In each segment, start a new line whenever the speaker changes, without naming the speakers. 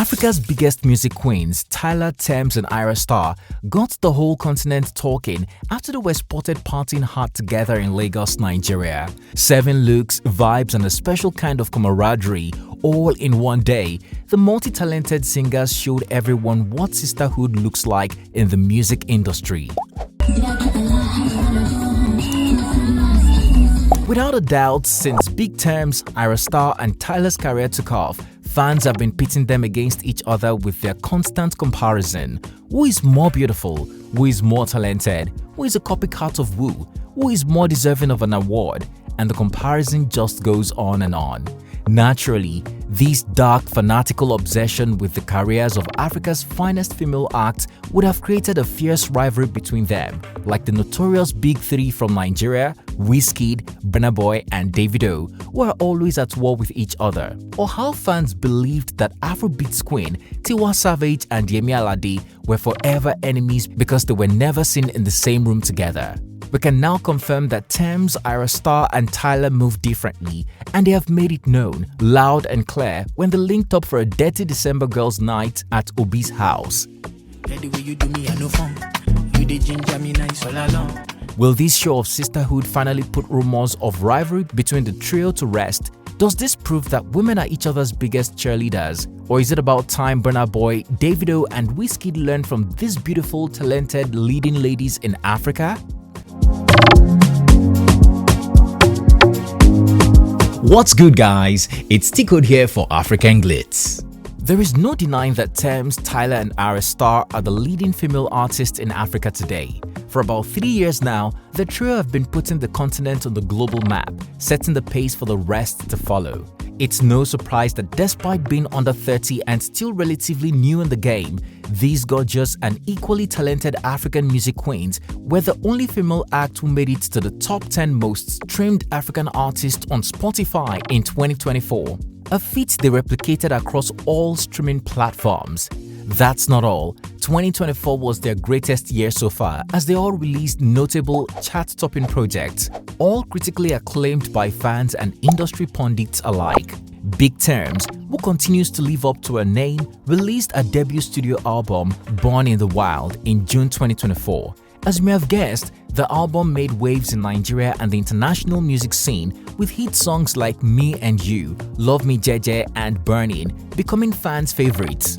Africa's biggest music queens, Tyla, Tems and Ayra Starr, got the whole continent talking after they were spotted partying hard together in Lagos, Nigeria. 7 looks, vibes and a special kind of camaraderie all in one day. The multi-talented singers showed everyone what sisterhood looks like in the music industry. Without a doubt, since Big Tems, Ayra Starr and Tyla's career took off, fans have been pitting them against each other with their constant comparison. Who is more beautiful? Who is more talented? Who is a copycat of who is more deserving of an award? And the comparison just goes on and on. Naturally, this dark, fanatical obsession with the careers of Africa's finest female acts would have created a fierce rivalry between them, like the notorious Big Three from Nigeria, Wizkid, Burna Boy and Davido, who are always at war with each other. Or how fans believed that Afrobeats queen Tiwa Savage and Yemi Alade were forever enemies because they were never seen in the same room together. We can now confirm that Tems, Ayra Starr and Tyla move differently, and they have made it known loud and clear when they linked up for a Detty December girls' night at Obi's house. Will this show of sisterhood finally put rumors of rivalry between the trio to rest? Does this prove that women are each other's biggest cheerleaders? Or is it about time Burna Boy, Davido and Wizkid learned from these beautiful, talented leading ladies in Africa?
What's good, guys? It's Tico here for African Glitz.
There is no denying that Tems, Tyla and Ayra Starr are the leading female artists in Africa today. For about 3 years now, the trio have been putting the continent on the global map, setting the pace for the rest to follow. It's no surprise that despite being under 30 and still relatively new in the game, these gorgeous and equally talented African music queens were the only female act who made it to the top 10 most streamed African artists on Spotify in 2024. A feat they replicated across all streaming platforms. That's not all. 2024 was their greatest year so far, as they all released notable chart-topping projects, all critically acclaimed by fans and industry pundits alike. Big Tems, who continues to live up to her name, released a debut studio album, Born in the Wild, in June 2024. As you may have guessed, the album made waves in Nigeria and the international music scene, with hit songs like Me and You, Love Me Jeje and Burning becoming fans' favorites.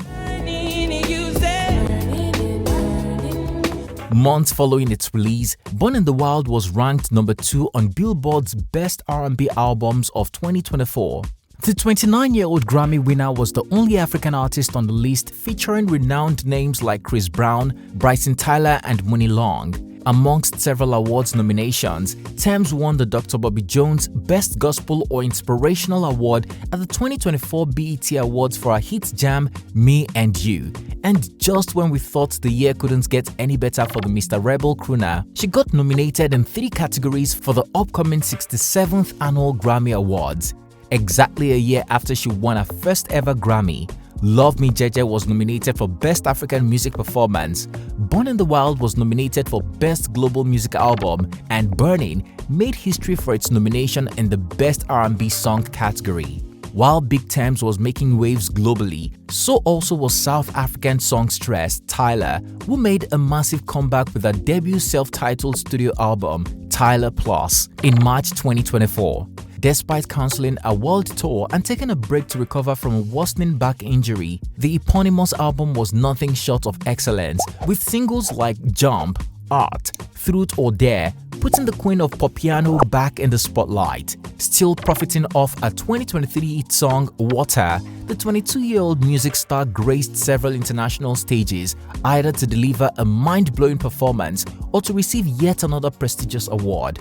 Months following its release, Born in the Wild was ranked number 2 on Billboard's Best R&B Albums of 2024. The 29-year-old Grammy winner was the only African artist on the list, featuring renowned names like Chris Brown, Bryson Tyler and Monie Long. Amongst several awards nominations, Tems won the Dr. Bobby Jones Best Gospel or Inspirational Award at the 2024 BET Awards for her hit jam, Me and You. And just when we thought the year couldn't get any better for the Mr. Rebel crooner, she got nominated in 3 categories for the upcoming 67th Annual Grammy Awards. Exactly a year after she won her first ever Grammy, Love Me Jeje was nominated for Best African Music Performance, Born in the Wild was nominated for Best Global Music Album, and Burning made history for its nomination in the Best R&B Song category. While Big Tems was making waves globally, so also was South African songstress Tyla, who made a massive comeback with her debut self-titled studio album, Tyla Plus, in March 2024. Despite cancelling a world tour and taking a break to recover from a worsening back injury, the eponymous album was nothing short of excellence, with singles like Jump, Art, Truth or Dare putting the queen of Popiano back in the spotlight. Still profiting off a 2023 hit song, Water, the 22-year-old music star graced several international stages, either to deliver a mind-blowing performance or to receive yet another prestigious award.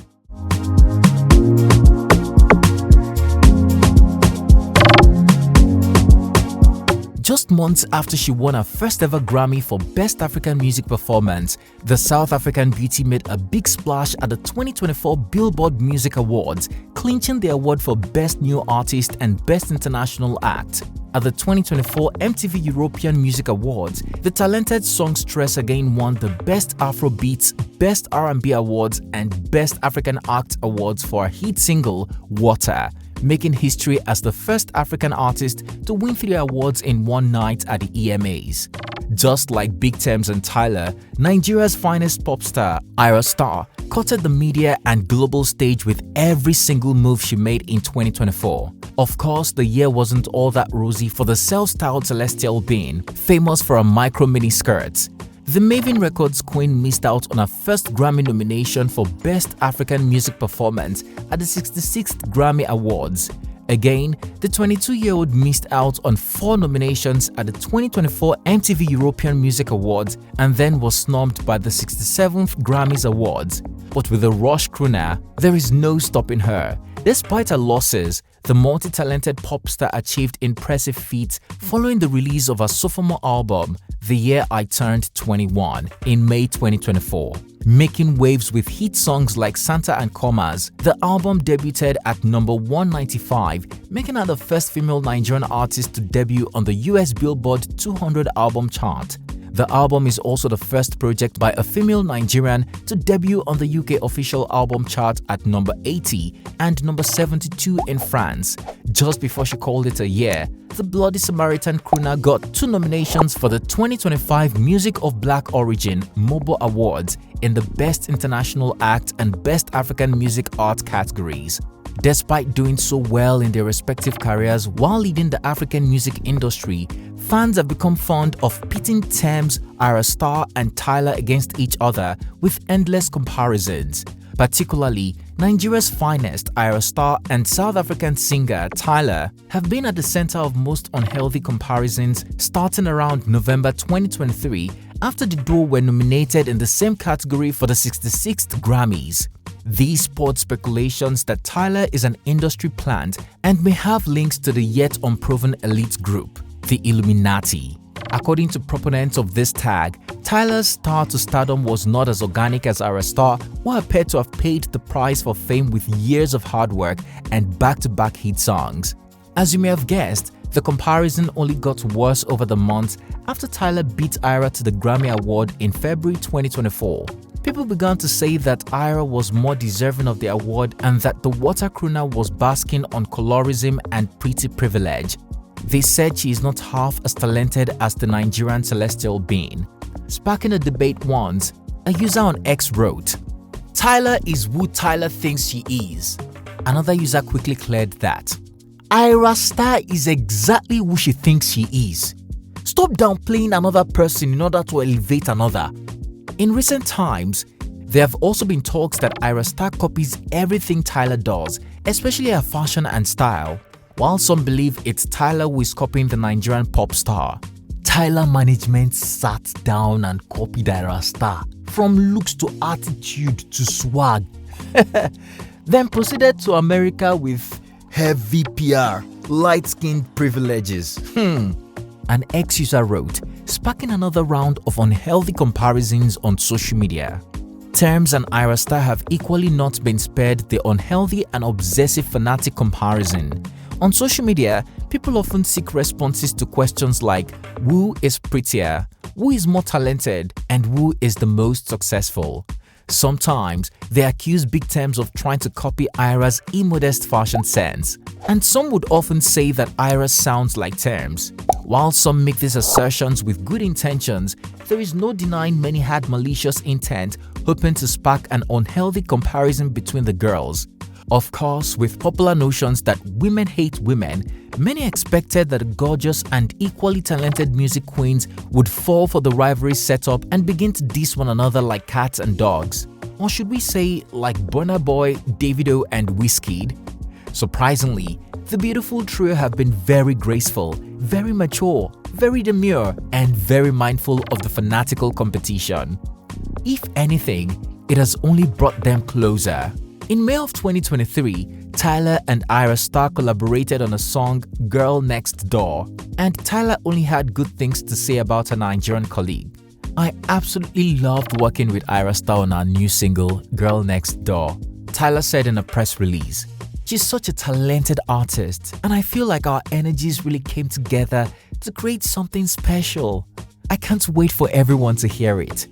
Just months after she won her first ever Grammy for Best African Music Performance, the South African beauty made a big splash at the 2024 Billboard Music Awards, clinching the award for Best New Artist and Best International Act. At the 2024 MTV European Music Awards, the talented songstress again won the Best Afrobeats, Best R&B Awards and Best African Act Awards for her hit single, Water, making history as the first African artist to win 3 awards in one night at the EMAs. Just like Big Tems and Tyla, Nigeria's finest pop star, Ayra Starr, courted the media and global stage with every single move she made in 2024. Of course, the year wasn't all that rosy for the self-styled celestial being, famous for her micro-mini skirts. The Maven Records queen missed out on her first Grammy nomination for Best African Music Performance at the 66th Grammy Awards. Again, the 22-year-old missed out on 4 nominations at the 2024 MTV European Music Awards and then was snubbed by the 67th Grammys Awards. But with the Rush crooner, there is no stopping her. Despite her losses, the multi-talented pop star achieved impressive feats following the release of her sophomore album, The Year I Turned 21, in May 2024. Making waves with hit songs like Santa and Commas, the album debuted at number 195, making her the first female Nigerian artist to debut on the US Billboard 200 album chart. The album is also the first project by a female Nigerian to debut on the UK official album chart at number 80 and number 72 in France. Just before she called it a year, the Bloody Samaritan crooner got 2 nominations for the 2025 Music of Black Origin MOBO Awards in the Best International Act and Best African Music Art categories. Despite doing so well in their respective careers while leading the African music industry, fans have become fond of pitting Tems, Ayra Starr and Tyla against each other with endless comparisons. Particularly, Nigeria's finest Ayra Starr and South African singer Tyla have been at the center of most unhealthy comparisons starting around November 2023 after the duo were nominated in the same category for the 66th Grammys. These spurred speculations that Tyla is an industry plant and may have links to the yet unproven elite group, the Illuminati. According to proponents of this tag, Tyla's star to stardom was not as organic as Ayra Starr, who appeared to have paid the price for fame with years of hard work and back-to-back hit songs. As you may have guessed, the comparison only got worse over the months after Tyla beat Ayra to the Grammy Award in February 2024. People began to say that Ayra was more deserving of the award and that the water crooner was basking on colorism and pretty privilege. They said she is not half as talented as the Nigerian celestial being. Sparking a debate once, a user on X wrote, "Tyla is who Tyla thinks she is." Another user quickly cleared that. Ayra Starr is exactly who she thinks she is. Stop downplaying another person in order to elevate another. In recent times, there have also been talks that Ayra Starr copies everything Tyla does, especially her fashion and style, while some believe it's Tyla who is copying the Nigerian pop star. Tyla management sat down and copied Ayra Starr, from looks to attitude to swag. Then proceeded to America with heavy PR, light-skinned privileges. An ex-user wrote, sparking another round of unhealthy comparisons on social media. Tems and Ayra Starr have equally not been spared the unhealthy and obsessive fanatic comparison. On social media, people often seek responses to questions like who is prettier, who is more talented, and who is the most successful. Sometimes, they accuse Big Tems of trying to copy Ayra's immodest fashion sense, and some would often say that Ayra sounds like Tems. While some make these assertions with good intentions, there is no denying many had malicious intent, hoping to spark an unhealthy comparison between the girls. Of course, with popular notions that women hate women, many expected that gorgeous and equally talented music queens would fall for the rivalry setup and begin to diss one another like cats and dogs. Or should we say like Burna Boy, Davido and Wizkid? Surprisingly, the beautiful trio have been very graceful, very mature, very demure, and very mindful of the fanatical competition. If anything, it has only brought them closer. In May of 2023, Tyla and Ayra Starr collaborated on a song Girl Next Door, and Tyla only had good things to say about her Nigerian colleague. I absolutely loved working with Ayra Starr on our new single Girl Next Door, Tyla said in a press release. She's such a talented artist, and I feel like our energies really came together to create something special. I can't wait for everyone to hear it.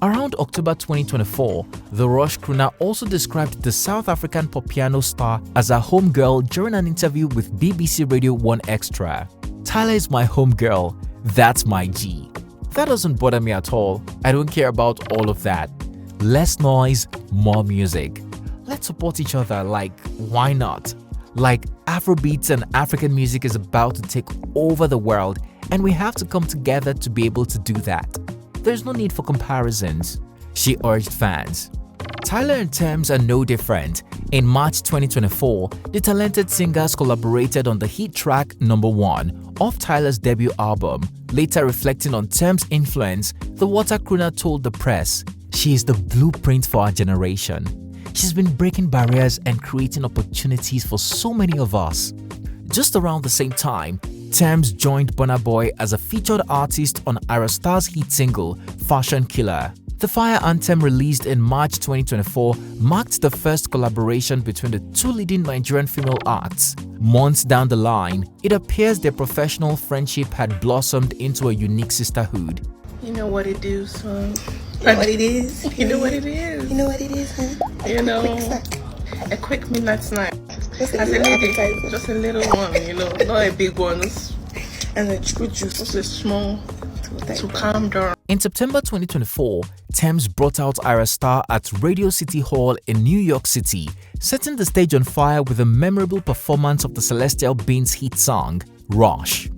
Around October 2024, the Rush crooner also described the South African pop-piano star as a homegirl during an interview with BBC Radio 1 Extra. "Tyla is my homegirl, that's my G. That doesn't bother me at all. I don't care about all of that. Less noise, more music. Let's support each other, like, why not? Like, Afrobeats and African music is about to take over the world, and we have to come together to be able to do that. There's no need for comparisons," she urged fans. Tyla and Tems are no different. In March 2024, the talented singers collaborated on the hit track Number 1 of Tyla's debut album. Later reflecting on Tems' influence, the water crooner told the press, "She is the blueprint for our generation. She's been breaking barriers and creating opportunities for so many of us." Just around the same time, Tems joined Burna Boy as a featured artist on Ayra Starr's hit single, Fashion Killer. The Fire anthem, released in March 2024, marked the first collaboration between the two leading Nigerian female acts. Months down the line, it appears their professional friendship had blossomed into a unique sisterhood.
You know what it is, son.
You know what it is?
You know what it is.
You know what it is, huh?
You know,
Quick snack.
a quick midnight snack.
Just a
As a
little
lady,
appetizer.
just a little one, not a big one.
And a fruit juice.
Just a small to calm down.
In September 2024, Tems brought out Ayra Starr at Radio City Hall in New York City, setting the stage on fire with a memorable performance of the Celestial Beans hit song, Rush.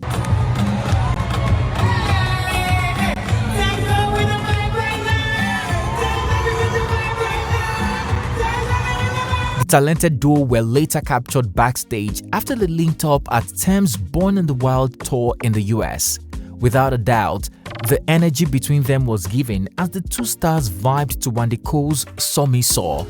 The talented duo were later captured backstage after they linked up at Tems' Born in the Wild tour in the US. Without a doubt, the energy between them was given as the two stars vibed to Wande Cole's Saw Me Saw.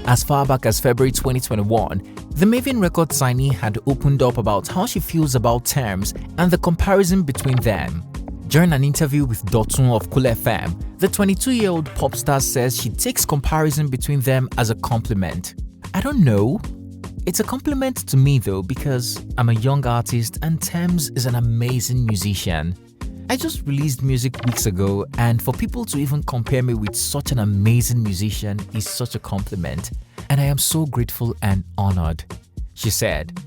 As far back as February 2021, the Maven record signee had opened up about how she feels about Tems and the comparison between them. During an interview with Dotun of Cool FM, the 22-year-old pop star says she takes comparison between them as a compliment. "I don't know. It's a compliment to me though, because I'm a young artist and Tems is an amazing musician. I just released music weeks ago, and for people to even compare me with such an amazing musician is such a compliment, and I am so grateful and honored," she said.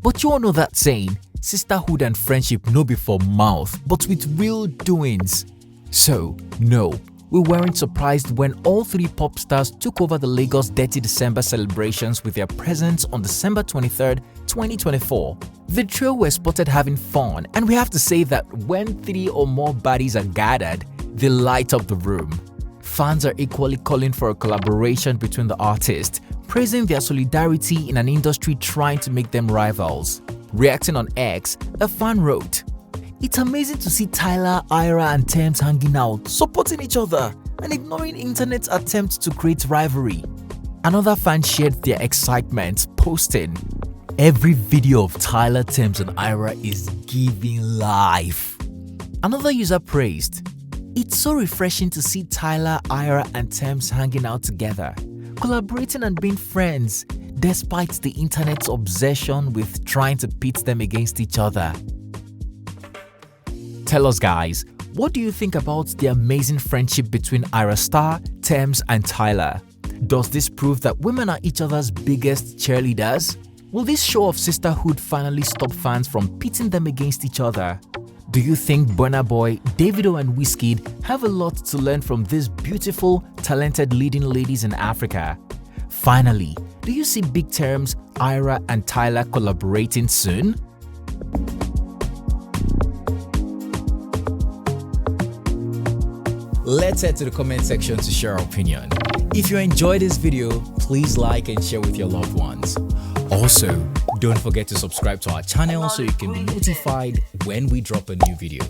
But you all know that saying, sisterhood and friendship no be for mouth, but with real doings. So, no, we weren't surprised when all three pop stars took over the Lagos Detty December celebrations with their presence on December 23rd, 2024. The trio were spotted having fun, and we have to say that when 3 or more bodies are gathered, they light up the room. Fans are equally calling for a collaboration between the artists, praising their solidarity in an industry trying to make them rivals. Reacting on X, a fan wrote, "It's amazing to see Tyla, Ayra and Tems hanging out, supporting each other, and ignoring internet's attempts to create rivalry." Another fan shared their excitement, posting, "Every video of Tyla, Tems and Ayra is giving life." Another user praised, "It's so refreshing to see Tyla, Ayra and Tems hanging out together, collaborating and being friends, despite the internet's obsession with trying to pit them against each other." Tell us guys, what do you think about the amazing friendship between Ayra Starr, Tems and Tyla? Does this prove that women are each other's biggest cheerleaders? Will this show of sisterhood finally stop fans from pitting them against each other? Do you think Burna Boy, Davido and Wizkid have a lot to learn from these beautiful, talented leading ladies in Africa? Finally, do you see Big Tems, Ayra and Tyla collaborating soon? Let's head to the comment section to share our opinion. If you enjoyed this video, please like and share with your loved ones. Also, don't forget to subscribe to our channel so you can be notified when we drop a new video.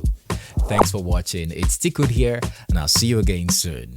Thanks for watching. It's Tikud here, and I'll see you again soon.